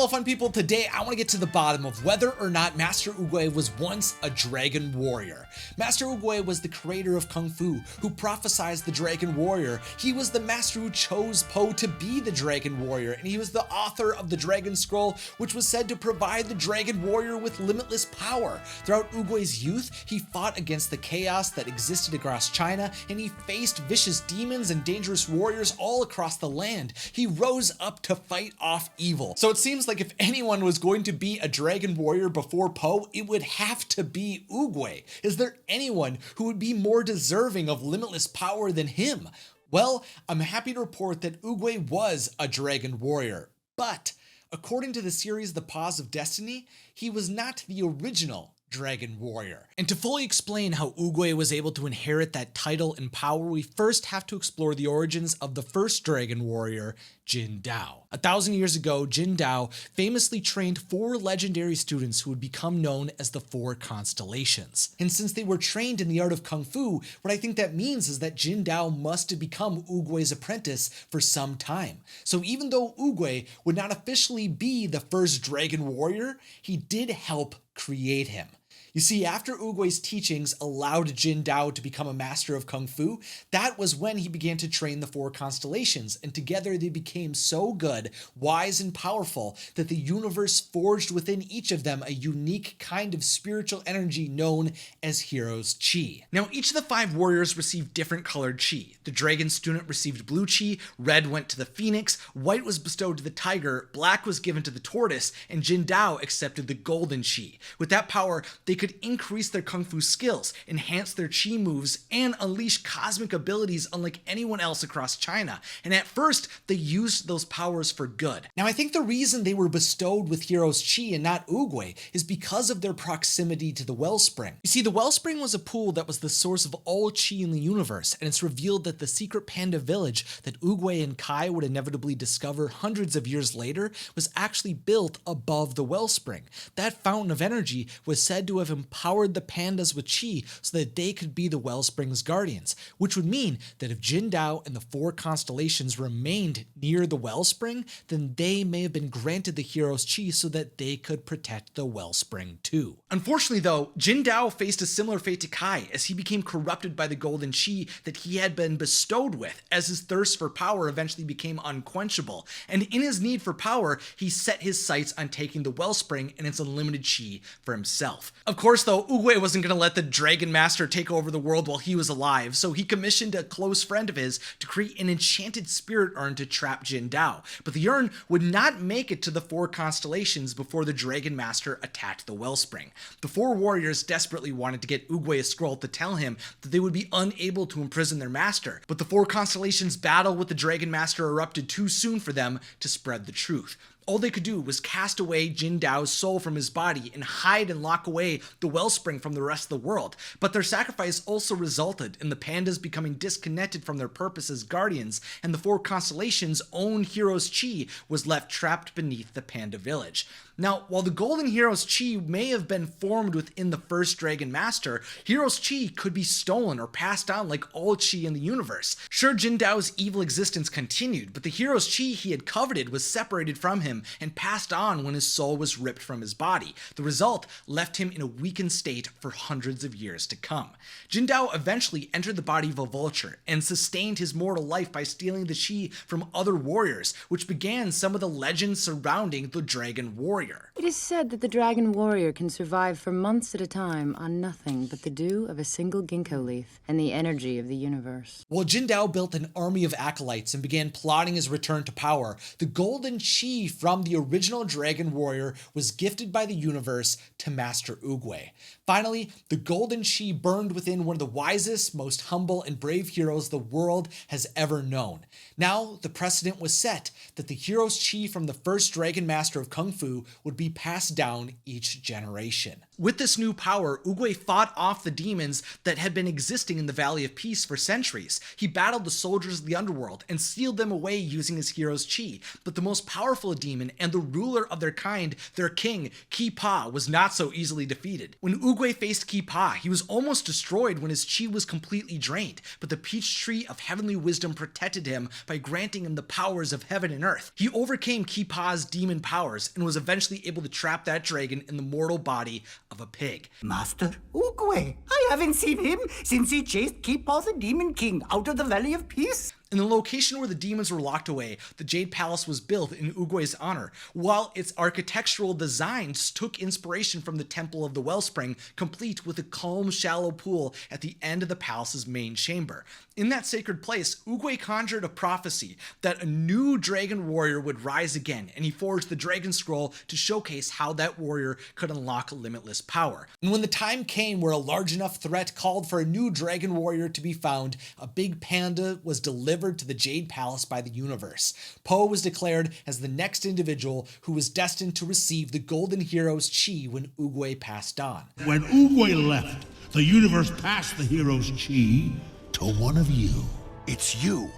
Hello fun people, today I want to get to the bottom of whether or not Master Oogway was once a dragon warrior. Master Oogway was the creator of Kung Fu, who prophesied the dragon warrior. He was the master who chose Po to be the dragon warrior, and he was the author of the Dragon Scroll, which was said to provide the dragon warrior with limitless power. Throughout Oogway's youth, he fought against the chaos that existed across China, and he faced vicious demons and dangerous warriors all across the land. He rose up to fight off evil. So it seems like if anyone was going to be a dragon warrior before Po, it would have to be Oogway. Is there anyone who would be more deserving of limitless power than him? Well, I'm happy to report that Oogway was a dragon warrior, but according to the series The Paws of Destiny, he was not the original dragon warrior. And to fully explain how Oogway was able to inherit that title and power, we first have to explore the origins of the first dragon warrior, Jin Dao. 1,000 years ago, Jin Dao famously trained 4 legendary students who would become known as the 4 constellations. And since they were trained in the art of Kung Fu, what I think that means is that Jin Dao must have become Oogway's apprentice for some time. So even though Oogway would not officially be the first dragon warrior, he did help create him. You see, after Oogway's teachings allowed Jin Dao to become a master of Kung Fu, that was when he began to train the 4 constellations, and together they became so good, wise, and powerful that the universe forged within each of them a unique kind of spiritual energy known as Hero's Chi. Now, each of the 5 warriors received different colored Chi. The dragon student received blue Chi, red went to the phoenix, white was bestowed to the tiger, black was given to the tortoise, and Jin Dao accepted the golden Chi. With that power, they could increase their Kung Fu skills, enhance their Chi moves, and unleash cosmic abilities unlike anyone else across China. And at first, they used those powers for good. Now, I think the reason they were bestowed with Hero's Chi and not Oogway is because of their proximity to the wellspring. You see, the wellspring was a pool that was the source of all Chi in the universe, and it's revealed that the secret panda village that Oogway and Kai would inevitably discover hundreds of years later was actually built above the wellspring. That fountain of energy was said to have empowered the pandas with Chi so that they could be the wellspring's guardians, which would mean that if Jin Dao and the 4 constellations remained near the wellspring, then they may have been granted the Hero's Chi so that they could protect the wellspring too. Unfortunately though, Jin Dao faced a similar fate to Kai as he became corrupted by the golden Chi that he had been bestowed with, as his thirst for power eventually became unquenchable, and in his need for power, he set his sights on taking the wellspring and its unlimited Chi for himself. Of course though, Oogway wasn't going to let the Dragon Master take over the world while he was alive, so he commissioned a close friend of his to create an enchanted spirit urn to trap Jin Dao. But the urn would not make it to the 4 constellations before the Dragon Master attacked the wellspring. The 4 warriors desperately wanted to get Oogway a scroll to tell him that they would be unable to imprison their master, but the 4 constellations' battle with the Dragon Master erupted too soon for them to spread the truth. All they could do was cast away Jin Dao's soul from his body and hide and lock away the wellspring from the rest of the world. But their sacrifice also resulted in the pandas becoming disconnected from their purpose as guardians, and the 4 constellations' own Hero's Chi was left trapped beneath the panda village. Now, while the golden Hero's Chi may have been formed within the first Dragon Master, Hero's Chi could be stolen or passed on like all Chi in the universe. Sure, Jin Dao's evil existence continued, but the Hero's Chi he had coveted was separated from him and passed on when his soul was ripped from his body. The result left him in a weakened state for hundreds of years to come. Jin Dao eventually entered the body of a vulture and sustained his mortal life by stealing the Chi from other warriors, which began some of the legends surrounding the Dragon Warrior. It is said that the dragon warrior can survive for months at a time on nothing but the dew of a single ginkgo leaf and the energy of the universe. While Jin Dao built an army of acolytes and began plotting his return to power, the golden Chi from the original dragon warrior was gifted by the universe to Master Oogway. Finally, the golden Chi burned within one of the wisest, most humble, and brave heroes the world has ever known. Now, the precedent was set that the Hero's Chi from the first Dragon Master of Kung Fu would be passed down each generation. With this new power, Oogway fought off the demons that had been existing in the Valley of Peace for centuries. He battled the soldiers of the underworld and sealed them away using his Hero's Chi, but the most powerful of demons demon and the ruler of their kind, their king, Ki Pa, was not so easily defeated. When Oogway faced Ki Pa, he was almost destroyed when his chi was completely drained, but the peach tree of heavenly wisdom protected him by granting him the powers of heaven and earth. He overcame Ki Pa's demon powers and was eventually able to trap that dragon in the mortal body of a pig. Master Oogway, I haven't seen him since he chased Ki Pa the Demon King out of the Valley of Peace. In the location where the demons were locked away, the Jade Palace was built in Oogway's honor, while its architectural designs took inspiration from the Temple of the Wellspring, complete with a calm, shallow pool at the end of the palace's main chamber. In that sacred place, Oogway conjured a prophecy that a new dragon warrior would rise again, and he forged the Dragon Scroll to showcase how that warrior could unlock limitless power. And when the time came where a large enough threat called for a new dragon warrior to be found, a big panda was delivered to the Jade Palace by the universe. Po was declared as the next individual who was destined to receive the Golden Hero's chi when Oogway passed on. When Oogway left, the universe passed the hero's chi to one of you. It's you.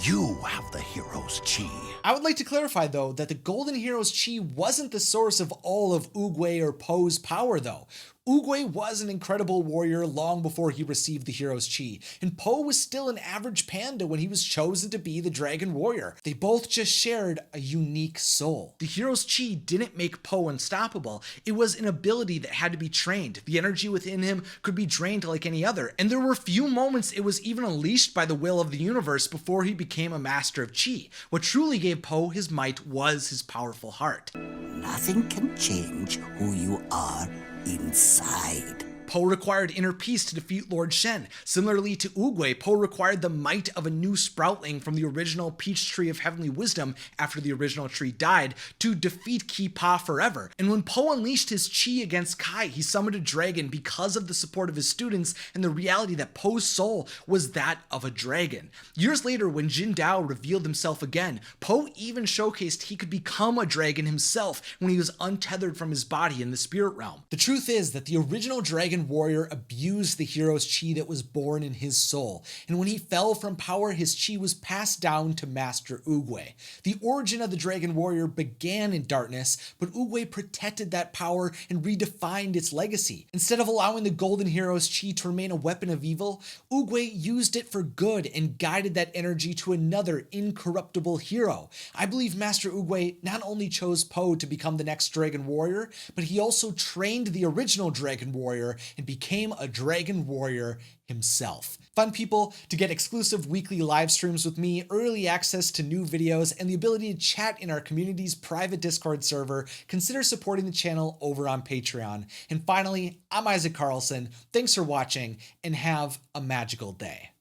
You have the hero's chi. I would like to clarify, though, that the Golden Hero's chi wasn't the source of all of Oogway or Po's power, though. Oogway was an incredible warrior long before he received the hero's chi, and Po was still an average panda when he was chosen to be the dragon warrior. They both just shared a unique soul. The hero's chi didn't make Po unstoppable. It was an ability that had to be trained. The energy within him could be drained like any other, and there were few moments it was even unleashed by the will of the universe before he became a master of chi. What truly gave Po his might was his powerful heart. Nothing can change who you are inside. Po required inner peace to defeat Lord Shen. Similarly to Oogway, Po required the might of a new sproutling from the original peach tree of heavenly wisdom after the original tree died to defeat Ki Pa forever. And when Po unleashed his chi against Kai, he summoned a dragon because of the support of his students and the reality that Po's soul was that of a dragon. Years later, when Jin Dao revealed himself again, Po even showcased he could become a dragon himself when he was untethered from his body in the spirit realm. The truth is that the original dragon warrior abused the hero's chi that was born in his soul, and when he fell from power, his chi was passed down to Master Oogway. The origin of the dragon warrior began in darkness, but Oogway protected that power and redefined its legacy. Instead of allowing the golden hero's chi to remain a weapon of evil, Oogway used it for good and guided that energy to another incorruptible hero. I believe Master Oogway not only chose Po to become the next dragon warrior, but he also trained the original dragon warrior and became a dragon warrior himself. Fun people, to get exclusive weekly live streams with me, early access to new videos, and the ability to chat in our community's private Discord server, consider supporting the channel over on Patreon. And finally, I'm Isaac Carlson. Thanks for watching, and have a magical day.